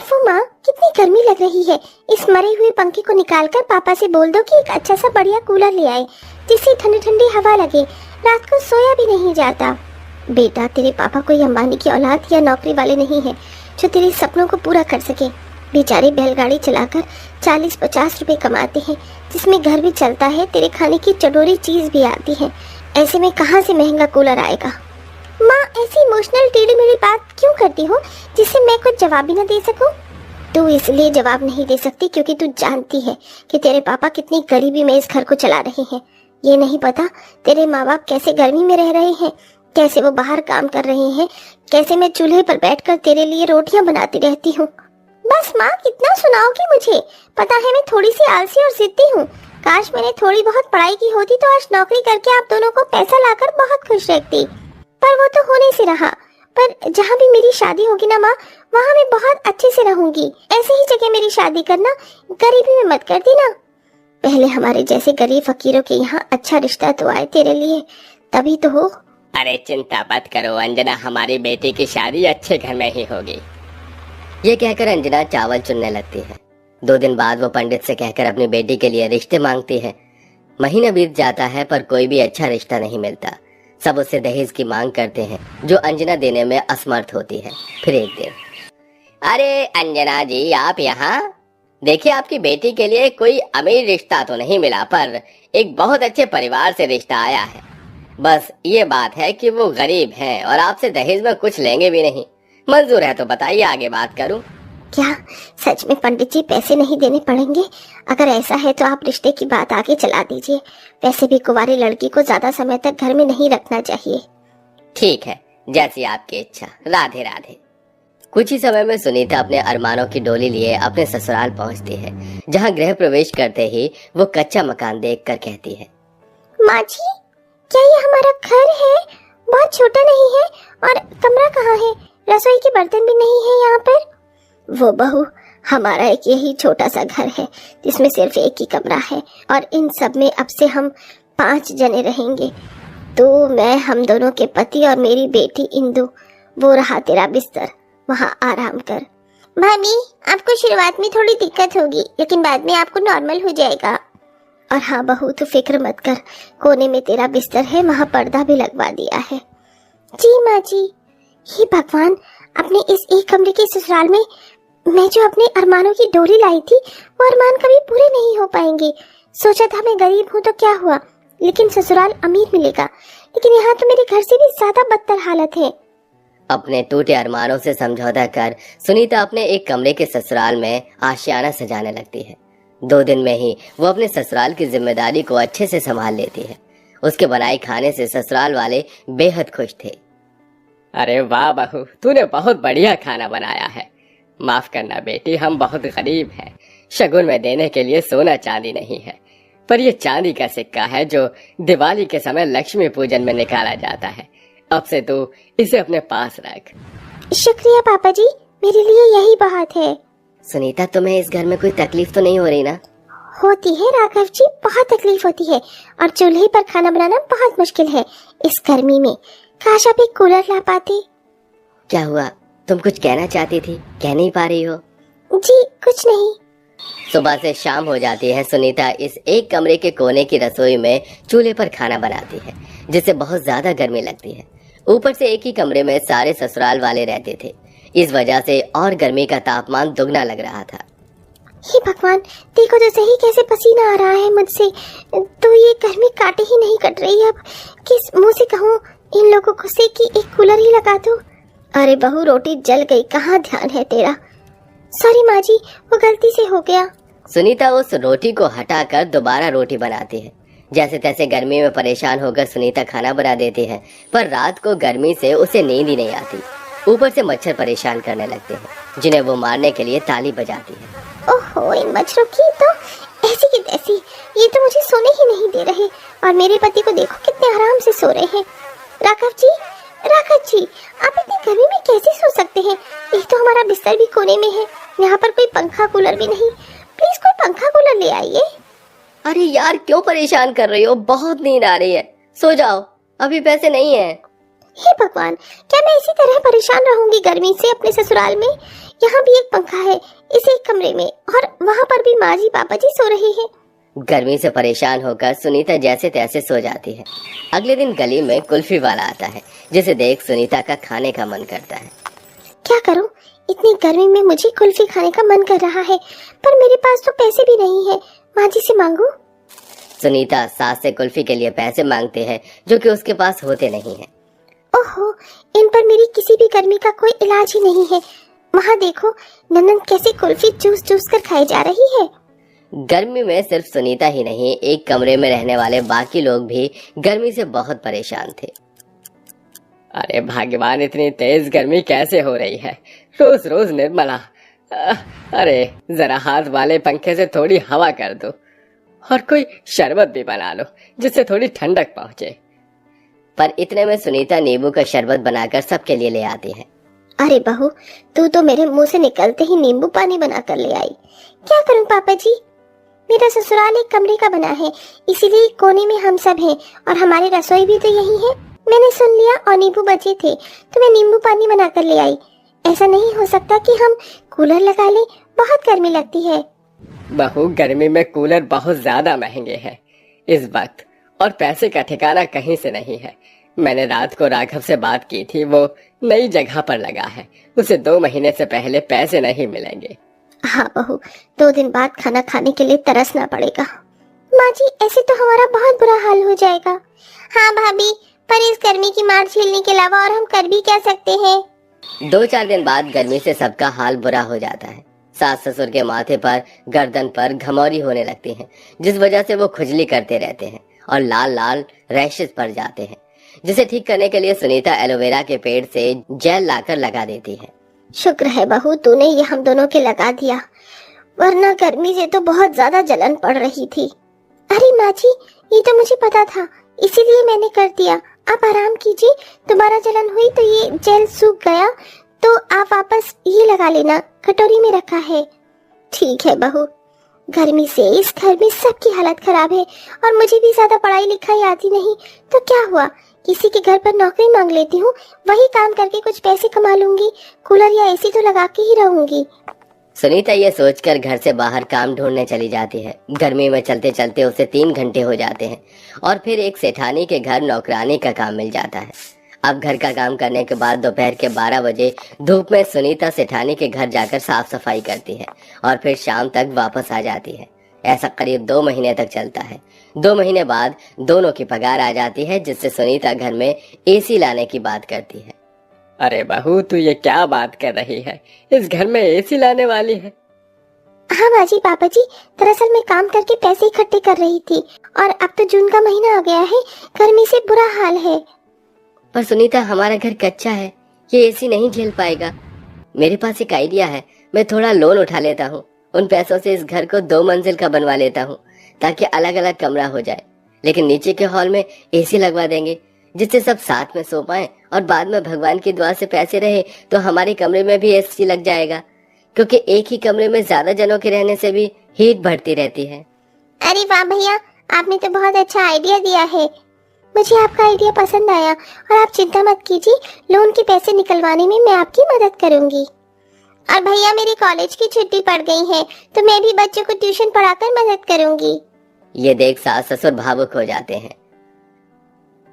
ओफो माँ, कितनी गर्मी लग रही है। इस मरे हुए पंखे को निकालकर पापा से बोल दो कि एक अच्छा सा बढ़िया कूलर ले आए, जिससे ठंडी ठंडी हवा लगे। रात को सोया भी नहीं जाता। बेटा, तेरे पापा कोई अंबानी की औलाद या नौकरी वाले नहीं है जो तेरे सपनों को पूरा कर सके। बेचारे बैलगाड़ी चलाकर 40-50 रुपए कमाते हैं, जिसमें घर भी चलता है, तेरे खाने की चटोरी चीज भी आती है। ऐसे में कहाँ से महंगा कूलर आएगा। माँ, ऐसी इमोशनल टेढ़ी मेढ़ी बात क्यों करती हो जिससे मैं कुछ जवाब भी न दे सकूं? तू इसलिए जवाब नहीं दे सकती क्योंकि तू जानती है कि तेरे पापा कितनी गरीबी में इस घर को चला रहे हैं। ये नहीं पता तेरे माँ बाप कैसे गर्मी में रह रहे हैं, कैसे वो बाहर काम कर रहे हैं, कैसे मैं चूल्हे पर बैठकर तेरे लिए रोटियां बनाती रहती हूँ। बस माँ, कितना सुनाओगी मुझे? पता है मैं थोड़ी सी आलसी और जिद्दी हूँ। काश मैंने थोड़ी बहुत पढ़ाई की होती तो आज नौकरी करके आप दोनों को पैसा लाकर बहुत खुश रखती, पर वो तो होने से रहा। पर जहाँ भी मेरी शादी होगी ना माँ, वहाँ मैं बहुत अच्छे से रहूंगी। ऐसे ही जगह मेरी शादी करना, गरीबी में मत कर देना। पहले हमारे जैसे गरीब फकीरों के यहाँ अच्छा रिश्ता तो आए तेरे लिए, तभी तो हो। अरे चिंता मत करो अंजना, हमारी बेटी की शादी अच्छे घर में ही होगी। ये कहकर अंजना चावल चुनने लगती है। 2 दिन बाद वो पंडित से कहकर अपनी बेटी के लिए रिश्ते मांगती है। महीना बीत जाता है पर कोई भी अच्छा रिश्ता नहीं मिलता। सब उससे दहेज की मांग करते हैं जो अंजना देने में असमर्थ होती है। फिर एक दिन, अरे अंजना जी, आप यहाँ देखिए, आपकी बेटी के लिए कोई अमीर रिश्ता तो नहीं मिला, पर एक बहुत अच्छे परिवार से रिश्ता आया है। बस ये बात है कि वो गरीब हैं और आपसे दहेज में कुछ लेंगे भी नहीं। मंजूर है तो बताइए, आगे बात करूं? क्या सच में पंडित जी पैसे नहीं देने पड़ेंगे? अगर ऐसा है तो आप रिश्ते की बात आगे चला दीजिए। वैसे भी कुंवारी लड़की को ज्यादा समय तक घर में नहीं रखना चाहिए। ठीक है, जैसी आपकी इच्छा। राधे राधे। कुछ ही समय में सुनीता अपने अरमानों की डोली लिए अपने ससुराल पहुंचती है, जहां गृह प्रवेश करते ही वो कच्चा मकान देखकर कहती है, माँ जी, क्या ये हमारा घर है? बहुत छोटा नहीं है? और कमरा कहाँ है? रसोई के बर्तन भी नहीं है यहाँ पर। वो बहू, हमारा एक यही छोटा सा घर है जिसमें सिर्फ एक ही कमरा है, और इन सब में अब से हम 5 जने रहेंगे। तो मैं, हम दोनों के पति और मेरी बेटी इंदु। वो रहा तेरा बिस्तर, वहाँ आराम कर। भाभी, आपको शुरुआत में थोड़ी दिक्कत होगी, लेकिन बाद में आपको नॉर्मल हो जाएगा। और हाँ बहू, तू फिक्र मत कर, कोने में तेरा बिस्तर है, वहाँ पर्दा भी लगवा दिया है। जी माँ जी। हे भगवान, अपने इस एक कमरे के ससुराल में मैं जो अपने अरमानों की डोरी लाई थी, वो अरमान कभी पूरे नहीं हो पाएंगे। सोचा था मैं गरीब हूँ तो क्या हुआ, लेकिन ससुराल अमीर मिलेगा, लेकिन यहाँ तो मेरे घर से भी ज्यादा बदतर हालत है। अपने टूटे अरमानों से समझौता कर सुनीता अपने एक कमरे के ससुराल में आशियाना सजाने लगती है। 2 दिन में ही वो अपने ससुराल की जिम्मेदारी को अच्छे से संभाल लेती है। उसके बनाए खाने से ससुराल वाले बेहद खुश थे। अरे वाह बहू, तूने बहुत बढ़िया खाना बनाया है। माफ करना बेटी, हम बहुत गरीब हैं। शगुन में देने के लिए सोना चांदी नहीं है, पर ये चांदी का सिक्का है जो दिवाली के समय लक्ष्मी पूजन में निकाला जाता है। अब से तू इसे अपने पास रख। शुक्रिया पापा जी, मेरे लिए यही बहुत है। सुनीता, तुम्हें इस घर में कोई तकलीफ तो नहीं हो रही ना? होती है राघव जी, बहुत तकलीफ होती है, और चूल्हे पर खाना बनाना बहुत मुश्किल है इस गर्मी में। काश आप एक कूलर ला पाते। क्या हुआ, तुम कुछ कहना चाहती थी, कह नहीं पा रही हो? जी कुछ नहीं। सुबह से शाम हो जाती है। सुनीता इस एक कमरे के कोने की रसोई में चूल्हे पर खाना बनाती है, जिससे बहुत ज्यादा गर्मी लगती है। ऊपर से एक ही कमरे में सारे ससुराल वाले रहते थे, इस वजह से और गर्मी का तापमान दुगना लग रहा था। हे भगवान, देखो तो सही कैसे पसीना आ रहा है मुझसे। तो ये गर्मी काटे ही नहीं कट रही। अब किस मुंह से कहूँ इन लोगों को से कि एक कूलर ही लगा दो। अरे बहू, रोटी जल गई, कहाँ ध्यान है तेरा? सॉरी माँ जी, वो गलती से हो गया। सुनीता उस रोटी को हटाकर दोबारा रोटी बनाती है। जैसे तैसे गर्मी में परेशान होकर सुनीता खाना बना देती है, पर रात को गर्मी से उसे नींद ही नहीं आती। ऊपर से मच्छर परेशान करने लगते हैं, जिन्हें वो मारने के लिए ताली बजाती है। ओहो, इन मच्छरों की तो ऐसी की तैसी, ये तो मुझे सोने ही नहीं दे रहे। और मेरे पति को देखो कितने आराम से सो रहे हैं। राघव जी, आप इतनी गर्मी में कैसे सो सकते हैं? एक तो हमारा बिस्तर भी कोने में है, यहाँ पर कोई पंखा कूलर भी नहीं। प्लीज कोई पंखा कूलर ले आइए। अरे यार, क्यों परेशान कर रही हो? बहुत नींद आ रही है, सो जाओ, अभी पैसे नहीं है। हे भगवान, क्या मैं इसी तरह परेशान रहूंगी गर्मी से अपने ससुराल में? यहाँ भी एक पंखा है इस एक कमरे में, और वहाँ पर भी माँ जी पापा जी सो रहे हैं। गर्मी से परेशान होकर सुनीता जैसे तैसे सो जाती है। अगले दिन गली में कुल्फी वाला आता है, जिसे देख सुनीता का खाने का मन करता है। क्या करूं, इतनी गर्मी में मुझे कुल्फी खाने का मन कर रहा है, पर मेरे पास तो पैसे भी नहीं है। माँ जी से मांगू? सुनीता सास से कुल्फी के लिए पैसे मांगते हैं, जो कि उसके पास होते नहीं हैं। ओहो, इन पर मेरी किसी भी गर्मी का कोई इलाज ही नहीं है। वहाँ देखो, ननद कैसे कुल्फी चूस चूस कर खाई जा रही है। गर्मी में सिर्फ सुनीता ही नहीं, एक कमरे में रहने वाले बाकी लोग भी गर्मी से बहुत परेशान थे। अरे भगवान, इतनी तेज गर्मी कैसे हो रही है? रोज रोज निर्मला, अरे जरा हाथ वाले पंखे से थोड़ी हवा कर दो, और कोई शरबत भी बना लो जिससे थोड़ी ठंडक पहुंचे। पर इतने में सुनीता नींबू का शरबत बनाकर सबके लिए ले आती है। अरे बहू, तू तो मेरे मुंह से निकलते ही नींबू पानी बनाकर ले आई। क्या करूं पापा जी, मेरा ससुराल एक कमरे का बना है, इसीलिए कोने में हम सब हैं, और हमारी रसोई भी तो यही है। मैंने सुन लिया और नींबू बचे थे तो मैं नींबू पानी बनाकर ले आई। ऐसा नहीं हो सकता कि हम कूलर लगा लें, बहुत गर्मी लगती है। बहू, गर्मी में कूलर बहुत ज्यादा महंगे हैं इस वक्त, और पैसे का ठिकाना कहीं से नहीं है। मैंने रात को राघव से बात की थी, वो नई जगह पर लगा है, उसे 2 महीने से पहले पैसे नहीं मिलेंगे। हाँ बहू, 2 दिन बाद खाना खाने के लिए तरसना पड़ेगा। माँ जी, ऐसे तो हमारा बहुत बुरा हाल हो जाएगा। हाँ भाभी, पर इस गर्मी की मार झेलने के अलावा और हम कर भी क्या सकते हैं? 2-4 दिन बाद गर्मी से सबका हाल बुरा हो जाता है। सास ससुर के माथे पर, गर्दन पर घमौरी होने लगती है, जिस वजह से वो खुजली करते रहते हैं और लाल लाल रैशेस पड़ जाते हैं, जिसे ठीक करने के लिए सुनीता एलोवेरा के पेड़ से जेल लाकर लगा देती है। शुक्र है बहू, तूने ये हम दोनों के लगा दिया, वरना गर्मी से तो बहुत ज्यादा जलन पड़ रही थी। अरे माँ जी, ये तो मुझे पता था, इसीलिए मैंने कर दिया। आप आराम कीजिए, दोबारा जलन हुई तो ये जेल सूख गया तो आप वापस ये लगा लेना, कटोरी में रखा है। ठीक है बहू, गर्मी से इस घर में सबकी हालत खराब है, और मुझे भी ज्यादा पढ़ाई लिखाई आती नहीं, तो क्या हुआ, किसी के घर पर नौकरी मांग लेती हूँ, वही काम करके कुछ पैसे कमा लूंगी, कूलर या एसी तो लगा के ही रहूंगी। सुनीता ये सोचकर घर से बाहर काम ढूंढने चली जाती है। गर्मी में चलते चलते उसे 3 घंटे हो जाते हैं, और फिर एक सेठानी के घर नौकरानी का काम मिल जाता है। अब घर का काम करने के बाद दोपहर के 12 बजे धूप में सुनीता सेठानी के घर जाकर साफ सफाई करती है, और फिर शाम तक वापस आ जाती है। ऐसा करीब 2 महीने तक चलता है। 2 महीने बाद दोनों की पगार आ जाती है, जिससे सुनीता घर में एसी लाने की बात करती है। अरे बहू, तू ये क्या बात कर रही है? इस घर में एसी लाने वाली है? हाँ बाजी पापा जी, दरअसल मैं काम करके पैसे इकट्ठे कर रही थी, और अब तो जून का महीना आ गया है, गर्मी से बुरा हाल है। पर सुनीता, हमारा घर कच्चा है, ये एसी नहीं झेल पाएगा। मेरे पास एक आइडिया है, मैं थोड़ा लोन उठा लेता हूँ, उन पैसों से इस घर को 2 मंजिल का बनवा लेता हूँ, ताकि अलग अलग कमरा हो जाए, लेकिन नीचे के हॉल में एसी लगवा देंगे, जिससे सब साथ में सो पाए, और बाद में भगवान की दुआ से पैसे रहे तो हमारे कमरे में भी एसी लग जाएगा, क्योंकि एक ही कमरे में ज्यादा जनों के रहने से भी हीट बढ़ती रहती है। अरे वाह भैया, आपने तो बहुत अच्छा आइडिया दिया है, मुझे आपका आइडिया पसंद आया, और आप चिंता मत कीजिए, लोन के पैसे निकलवाने में मैं आपकी मदद करूंगी। और भैया, मेरी कॉलेज की छुट्टी पड़ गई है, तो मैं भी बच्चों को ट्यूशन पढ़ाकर मदद करूंगी। ये देख सास ससुर भावुक हो जाते हैं।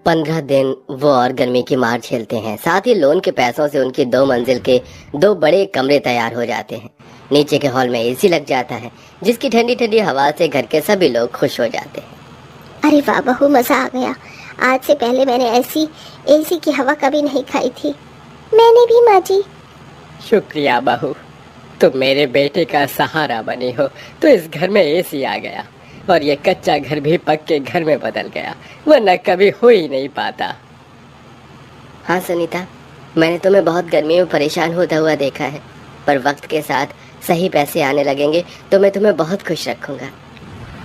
15 दिन वो और गर्मी की मार झेलते हैं। साथ ही लोन के पैसों से उनकी 2 मंजिल के 2 बड़े कमरे तैयार हो जाते हैं। नीचे के हॉल में एसी लग जाता है, जिसकी ठंडी ठंडी हवा से घर के सभी लोग खुश हो जाते हैं। अरे वाह बहू, मजा आ गया, आज से पहले मैंने ऐसी एसी की हवा कभी नहीं खाई थी। मैंने भी माँ जी। शुक्रिया बहू, तुम मेरे बेटे का सहारा बनी हो, तो इस घर में एसी आ गया, और ये कच्चा घर भी पक्के घर में बदल गया, वरना कभी हो ही नहीं पाता। हाँ सुनीता, मैंने तुम्हें बहुत गर्मी में परेशान होता हुआ देखा है, पर वक्त के साथ सही पैसे आने लगेंगे तो मैं तुम्हें बहुत खुश रखूंगा।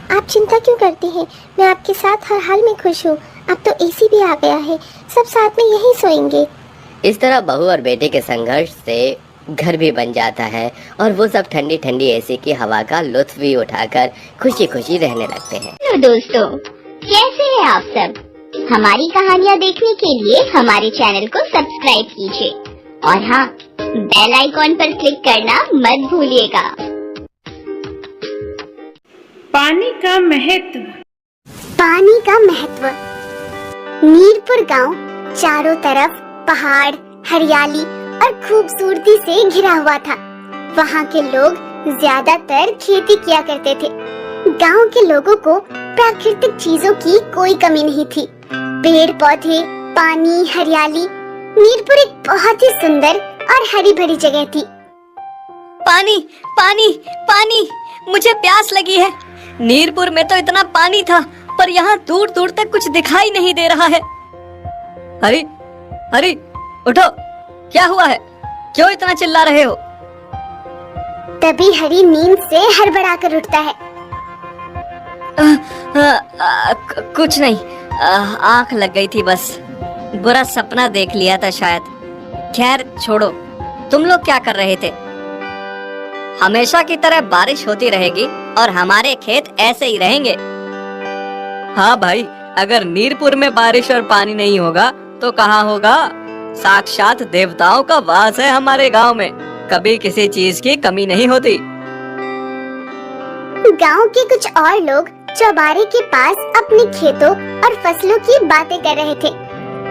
आप चिंता क्यों करते हैं, मैं आपके साथ हर हाल में खुश हूँ। अब तो एसी भी आ गया है, सब साथ में यहीं सोएंगे। इस तरह बहू और बेटे के संघर्ष से घर भी बन जाता है, और वो सब ठंडी ठंडी एसी की हवा का लुत्फ भी उठाकर खुशी खुशी रहने लगते हैं। हेलो दोस्तों, कैसे हैं आप सब? हमारी कहानियाँ देखने के लिए हमारे चैनल को सब्सक्राइब कीजिए और हाँ, बेल आइकॉन पर क्लिक करना मत भूलिएगा। पानी का महत्व। पानी का महत्व। नीरपुर गांव चारों तरफ पहाड़, हरियाली और खूबसूरती से घिरा हुआ था। वहाँ के लोग ज्यादातर खेती किया करते थे। गांव के लोगों को प्राकृतिक चीजों की कोई कमी नहीं थी। पेड़ पौधे, पानी, हरियाली। नीरपुर एक बहुत ही सुंदर और हरी भरी जगह थी। पानी पानी पानी, मुझे प्यास लगी है। नीरपुर में तो इतना पानी था, पर यहाँ दूर दूर तक कुछ दिखाई नहीं दे रहा है। अरे अरे, उठो, क्या हुआ है? क्यों इतना चिल्ला रहे हो? तभी हरी नींद से हड़बड़ाकर उठता है। कुछ नहीं, आंख लग गई थी बस। बुरा सपना देख लिया था शायद। खैर छोड़ो, तुम लोग क्या कर रहे थे? हमेशा की तरह बारिश होती रहेगी और हमारे खेत ऐसे ही रहेंगे। हाँ भाई, अगर नीरपुर में बारिश और पानी नहीं होगा तो कहाँ होगा? साक्षात देवताओं का वास है हमारे गांव में। कभी किसी चीज की कमी नहीं होती। गांव के कुछ और लोग चौबारे के पास अपने खेतों और फसलों की बातें कर रहे थे।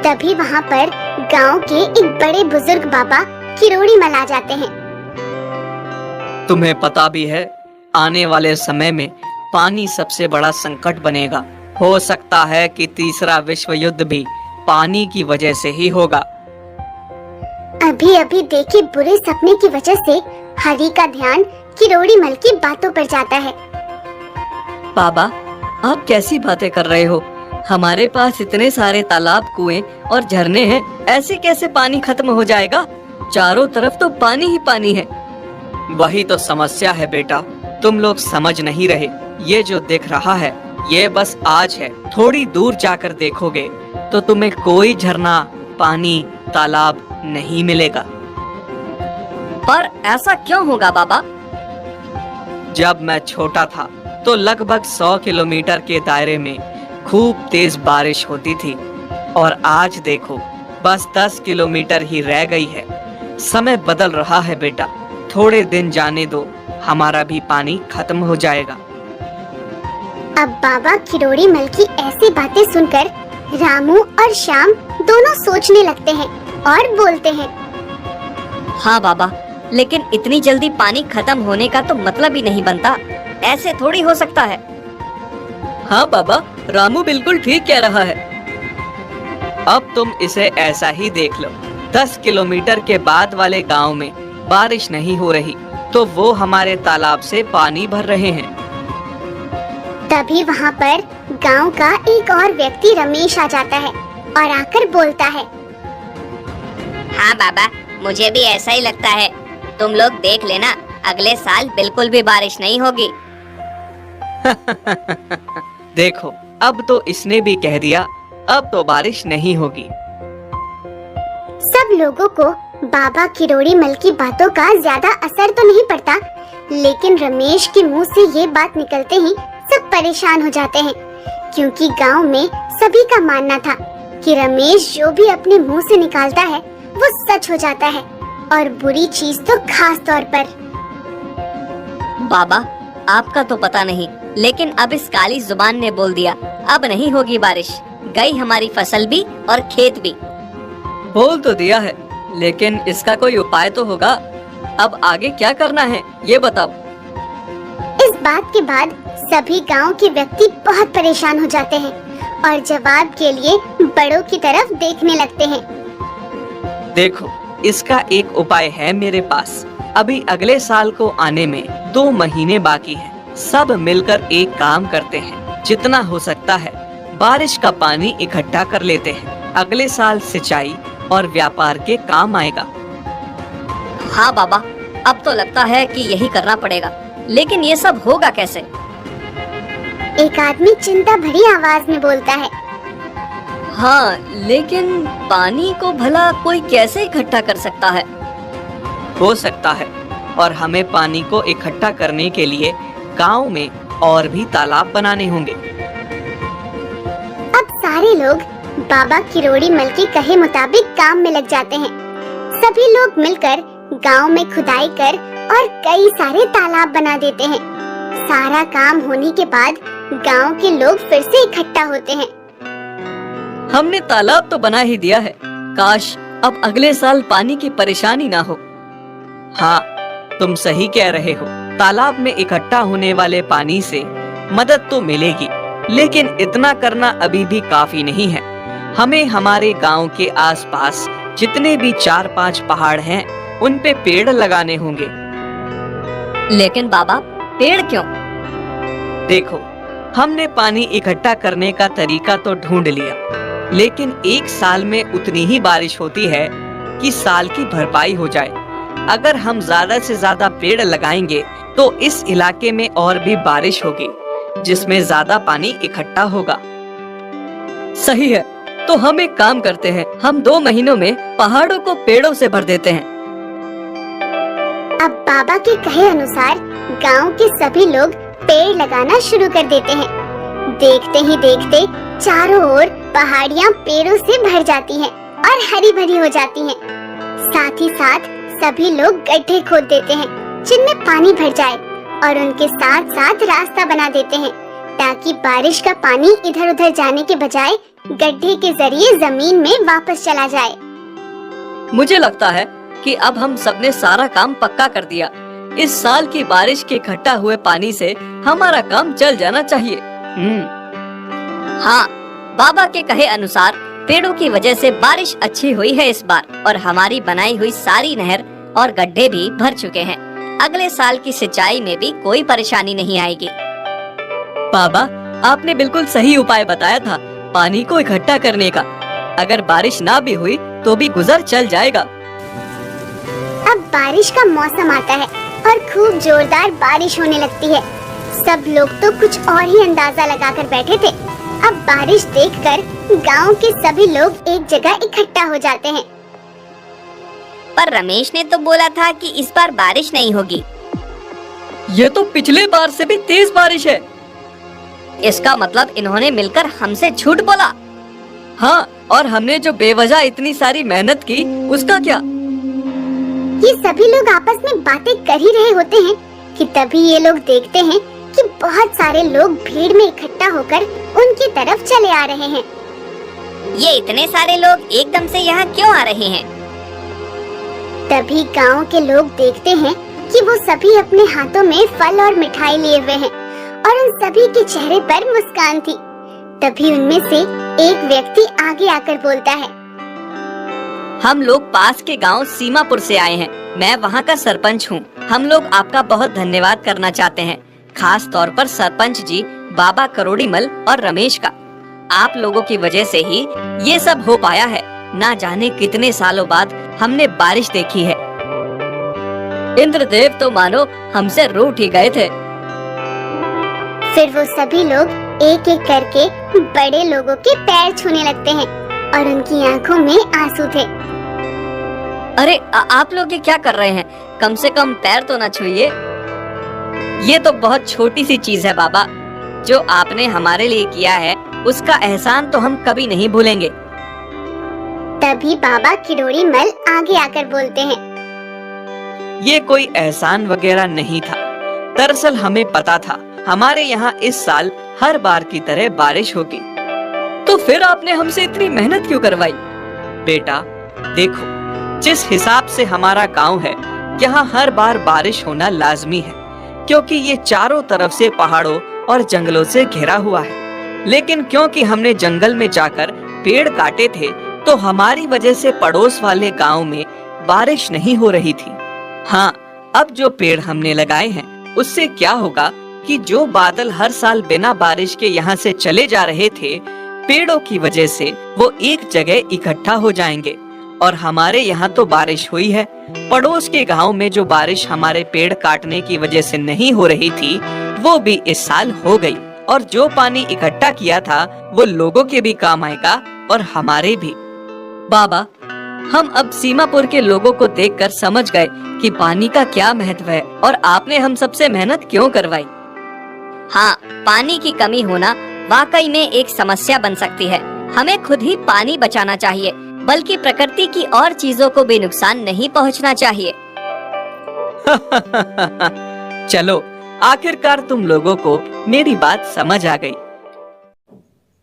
तभी वहाँ पर गांव के एक बड़े बुजुर्ग बाबा किरोड़ी मल आ जाते हैं। तुम्हें पता भी है, आने वाले समय में पानी सबसे बड़ा संकट बनेगा। हो सकता है कि तीसरा विश्व युद्ध भी पानी की वजह से ही होगा। अभी अभी देखे बुरे सपने की वजह से हरी का ध्यान किरोड़ी मल की बातों पर जाता है। बाबा, आप कैसी बातें कर रहे हो? हमारे पास इतने सारे तालाब, कुएं और झरने हैं, ऐसे कैसे पानी खत्म हो जाएगा? चारों तरफ तो पानी ही पानी है। वही तो समस्या है बेटा, तुम लोग समझ नहीं रहे। ये जो दिख रहा है ये बस आज है। थोड़ी दूर जाकर देखोगे तो तुम्हें कोई झरना, पानी, तालाब नहीं मिलेगा। पर ऐसा क्यों होगा बाबा? जब मैं छोटा था तो लगभग 100 किलोमीटर के दायरे में खूब तेज बारिश होती थी, और आज देखो बस 10 किलोमीटर ही रह गई है। समय बदल रहा है बेटा, थोड़े दिन जाने दो, हमारा भी पानी खत्म हो जाएगा। अब बाबा किरोड़ी मल की ऐसी बातें सुनकर रामू और श्याम दोनों सोचने लगते हैं और बोलते हैं। हाँ बाबा, लेकिन इतनी जल्दी पानी खत्म होने का तो मतलब ही नहीं बनता। ऐसे थोड़ी हो सकता है। हाँ बाबा, रामू बिल्कुल ठीक कह रहा है। अब तुम इसे ऐसा ही देख लो, 10 किलोमीटर के बाद वाले गांव में बारिश नहीं हो रही तो वो हमारे तालाब से पानी भर रहे हैं। तभी वहाँ पर गांव का एक और व्यक्ति रमेश आ जाता है और आकर बोलता है। हाँ बाबा, मुझे भी ऐसा ही लगता है। तुम लोग देख लेना, अगले साल बिल्कुल भी बारिश नहीं होगी। देखो, अब तो इसने भी कह दिया, अब तो बारिश नहीं होगी। सब लोगों को बाबा किरोड़ी मल की बातों का ज्यादा असर तो नहीं पड़ता, लेकिन रमेश के मुंह से ये बात निकलते ही सब परेशान हो जाते हैं, क्योंकि गांव में सभी का मानना था कि रमेश जो भी अपने मुंह से निकालता है वो सच हो जाता है, और बुरी चीज तो खास तौर पर। बाबा, आपका तो पता नहीं, लेकिन अब इस काली जुबान ने बोल दिया, अब नहीं होगी बारिश। गई हमारी फसल भी और खेत भी। बोल तो दिया है, लेकिन इसका कोई उपाय तो होगा। अब आगे क्या करना है ये बताओ। इस बात के बाद सभी गांव के व्यक्ति बहुत परेशान हो जाते हैं और जवाब के लिए बड़ों की तरफ देखने लगते हैं। देखो, इसका एक उपाय है मेरे पास। अभी अगले साल को आने में 2 महीने बाकी हैं। सब मिलकर एक काम करते हैं, जितना हो सकता है बारिश का पानी इकट्ठा कर लेते हैं। अगले साल सिंचाई और व्यापार के काम आएगा। हाँ बाबा, अब तो लगता है कि यही करना पड़ेगा, लेकिन ये सब होगा कैसे? एक आदमी चिंता भरी आवाज में बोलता है। हाँ, लेकिन पानी को भला कोई कैसे इकट्ठा कर सकता है? हो सकता है, और हमें पानी को इकट्ठा करने के लिए गांव में और भी तालाब बनाने होंगे। सारे लोग बाबा किरोड़ी मल के कहे मुताबिक काम में लग जाते हैं। सभी लोग मिलकर गांव में खुदाई कर और कई सारे तालाब बना देते हैं। सारा काम होने के बाद गांव के लोग फिर से इकट्ठा होते हैं। हमने तालाब तो बना ही दिया है, काश अब अगले साल पानी की परेशानी ना हो। हाँ, तुम सही कह रहे हो। तालाब में इकट्ठा होने वाले पानी से मदद तो मिलेगी, लेकिन इतना करना अभी भी काफी नहीं है। हमें हमारे गांव के आसपास जितने भी 4-5 पहाड़ हैं, उन पे पेड़ लगाने होंगे। लेकिन बाबा, पेड़ क्यों? देखो, हमने पानी इकट्ठा करने का तरीका तो ढूंढ लिया, लेकिन एक साल में उतनी ही बारिश होती है कि साल की भरपाई हो जाए। अगर हम ज्यादा से ज्यादा पेड़ लगाएंगे तो इस इलाके में और भी बारिश होगी, जिसमें ज्यादा पानी इकट्ठा होगा। सही है, तो हम एक काम करते हैं, हम 2 महीनों में पहाड़ों को पेड़ों से भर देते हैं। अब बाबा के कहे अनुसार गांव के सभी लोग पेड़ लगाना शुरू कर देते हैं। देखते ही देखते चारों ओर पहाड़ियां पेड़ों से भर जाती हैं और हरी भरी हो जाती हैं। साथ ही साथ सभी लोग गड्ढे खोद देते हैं जिनमें पानी भर जाए, और उनके साथ साथ रास्ता बना देते हैं ताकि बारिश का पानी इधर उधर जाने के बजाय गड्ढे के जरिए जमीन में वापस चला जाए। मुझे लगता है कि अब हम सबने सारा काम पक्का कर दिया। इस साल की बारिश के इकट्ठा हुए पानी से हमारा काम चल जाना चाहिए। हाँ, बाबा के कहे अनुसार पेड़ों की वजह से बारिश अच्छी हुई है इस बार, और हमारी बनाई हुई सारी नहर और गड्ढे भी भर चुके हैं। अगले साल की सिंचाई में भी कोई परेशानी नहीं आएगी। बाबा, आपने बिल्कुल सही उपाय बताया था पानी को इकट्ठा करने का। अगर बारिश ना भी हुई तो भी गुजर चल जाएगा। अब बारिश का मौसम आता है और खूब जोरदार बारिश होने लगती है। सब लोग तो कुछ और ही अंदाजा लगाकर बैठे थे। अब बारिश देखकर गांव के सभी लोग एक जगह इकट्ठा हो जाते हैं। पर रमेश ने तो बोला था कि इस बार बारिश नहीं होगी। ये तो पिछले बार से भी तेज बारिश है। इसका मतलब इन्होंने मिलकर हमसे झूठ बोला। हाँ, और हमने जो बेवजह इतनी सारी मेहनत की, उसका क्या? ये सभी लोग आपस में बातें कर ही रहे होते हैं कि तभी ये लोग देखते हैं कि बहुत सारे लोग भीड़ में इकट्ठा होकर उनकी तरफ चले आ रहे हैं। ये इतने सारे लोग एकदम से यहाँ क्यों आ रहे हैं? तभी गांव के लोग देखते हैं कि वो सभी अपने हाथों में फल और मिठाई लिए हुए हैं और उन सभी के चेहरे पर मुस्कान थी। तभी उनमें से एक व्यक्ति आगे आकर बोलता है, हम लोग पास के गांव सीमापुर से आए हैं। मैं वहां का सरपंच हूं। हम लोग आपका बहुत धन्यवाद करना चाहते हैं, खास तौर पर सरपंच जी, बाबा करोड़ीमल और रमेश का। आप लोगों की वजह से ही ये सब हो पाया है। ना जाने कितने सालों बाद हमने बारिश देखी है। इंद्रदेव तो मानो हमसे रूठ ही गए थे। फिर वो सभी लोग एक एक करके बड़े लोगों के पैर छूने लगते हैं और उनकी आंखों में आंसू थे। अरे आप लोग ये क्या कर रहे हैं? कम से कम पैर तो न छूइए। ये तो बहुत छोटी सी चीज है बाबा, जो आपने हमारे लिए किया है उसका एहसान तो हम कभी नहीं भूलेंगे। तभी बाबा किरोड़ी मल आगे आकर बोलते हैं, ये कोई एहसान वगैरह नहीं था। दरअसल हमें पता था हमारे यहाँ इस साल हर बार की तरह बारिश होगी। तो फिर आपने हमसे इतनी मेहनत क्यों करवाई? बेटा देखो, जिस हिसाब से हमारा गांव है, यहाँ हर बार बारिश होना लाजमी है, क्योंकि ये चारों तरफ से पहाड़ों और जंगलों से घिरा हुआ है। लेकिन क्योंकि हमने जंगल में जाकर पेड़ काटे थे, तो हमारी वजह से पड़ोस वाले गांव में बारिश नहीं हो रही थी। हाँ, अब जो पेड़ हमने लगाए हैं, उससे क्या होगा कि जो बादल हर साल बिना बारिश के यहाँ से चले जा रहे थे, पेड़ों की वजह से वो एक जगह इकट्ठा हो जाएंगे। और हमारे यहाँ तो बारिश हुई है, पड़ोस के गांव में जो बारिश हमारे पेड़ काटने की वजह से नहीं हो रही थी, वो भी इस साल हो गई। और जो पानी इकट्ठा किया था, वो लोगों के भी काम आएगा और हमारे भी। बाबा, हम अब सीमापुर के लोगों को देखकर समझ गए कि पानी का क्या महत्व है और आपने हम सबसे मेहनत क्यों करवाई। हाँ, पानी की कमी होना वाकई में एक समस्या बन सकती है, हमें खुद ही पानी बचाना चाहिए, बल्कि प्रकृति की और चीजों को भी नुकसान नहीं पहुंचना चाहिए। चलो, आखिरकार तुम लोगों को मेरी बात समझ आ गई।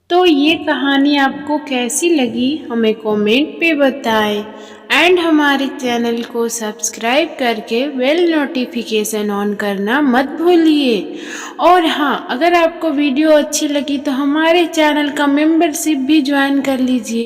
तो ये कहानी आपको कैसी लगी हमें कमेंट पे बताएं एंड हमारे चैनल को सब्सक्राइब करके बेल नोटिफिकेशन ऑन करना मत भूलिए। और हाँ, अगर आपको वीडियो अच्छी लगी तो हमारे चैनल का मेंबरशिप भी ज्वाइन कर लीजिए।